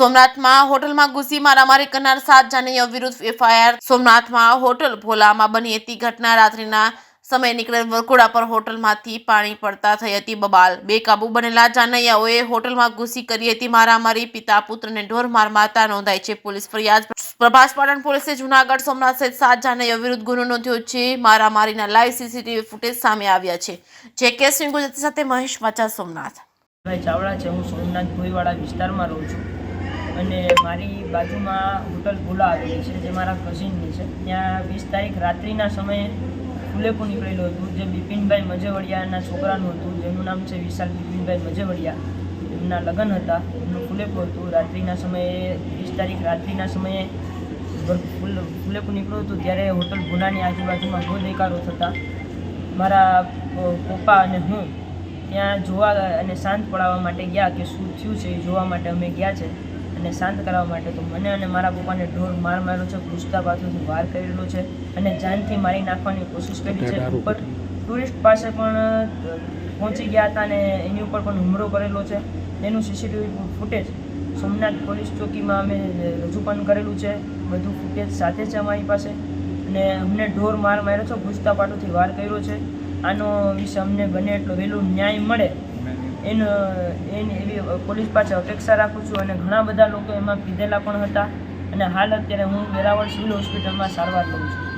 સોમનાથમાં હોટલમાં ઘૂસી મારામારી કરનાર 7 જાનૈયા વિરુદ્ધ એફઆઈઆર। સોમનાથમાં હોટલ ભોલામાં બની હતી ઘટના। રાત્રિના સમયે નીકળેલ વરઘોડા પર હોટલમાંથી પાણી પડતા થઈ હતી બબાલ। બેકાબુ બનેલા જાનૈયાઓએ હોટલમાં ઘૂસી કરી હતી મારામારી। પિતા પુત્રને ઢોર માર મારતા નોંધાઈ છે પોલીસ ફરિયાદ। પ્રભાસ પાટણ પોલીસે જૂનાગઢ સોમનાથ સહિત 7 જાનૈયા વિરુદ્ધ ગુનો નોંધ્યો છે। મારામારીના લાઈવ સીસીટીવી ફૂટેજ સામે આવ્યા છે। જે કેસ સિંહ ગુજરાતી સાથે મહેશ વાચા, સોમનાથ। ભાઈ ચાવડા છે, હું સોમનાથ ભોઈવાડા વિસ્તારમાં રહું છું અને મારી બાજુમાં હોટલ ભોલા આવેલી છે જે મારા કઝિનની છે। ત્યાં 20 તારીખ રાત્રિના સમયે ફુલેપું નીકળેલું હતું જે બિપિનભાઈ મજેવડિયાના છોકરાનું હતું, જેનું નામ છે વિશાલ બિપિનભાઈ મજેવડિયા। એમના લગ્ન હતા, એમનું ફુલેપું હતું। રાત્રિના સમયે 20 તારીખ રાત્રિના સમયે ફુલેપું નીકળ્યું હતું ત્યારે હોટલ ભોલાની આજુબાજુમાં ગોદેકારો થતા મારા પપ્પા અને હું ત્યાં જોવા અને શાંત પડાવવા માટે ગયા કે શું થયું છે એ જોવા માટે અમે ગયા છે અને શાંત કરાવવા માટે। તો મને અને મારા પપ્પાને ઢોર માર માર્યો છે, ઘૂસતા પાછળથી વાર કરેલો છે અને જાનથી મારી નાખવાની કોશિશ કરી છે। ઉપર ટુરિસ્ટ પાસે પણ પહોંચી ગયા હતા અને એની ઉપર પણ હુમલો કરેલો છે। એનું સીસીટીવી ફૂટેજ સોમનાથ પોલીસ ચોકીમાં અમે રજૂ પણ કરેલું છે। બધું ફૂટેજ સાથે છે અમારી પાસે અને અમને ઢોર માર માર્યો છે, ઘૂસતા પાટોથી વાર કર્યો છે। આનો વિશે અમને બને એટલો વહેલું ન્યાય મળે એની એવી પોલીસ પાસે અપેક્ષા રાખું છું। અને ઘણા બધા લોકો એમાં પીધેલા પણ હતા અને હાલ અત્યારે હું વેરાવળ સિવિલ હોસ્પિટલમાં સારવાર લઉં છું।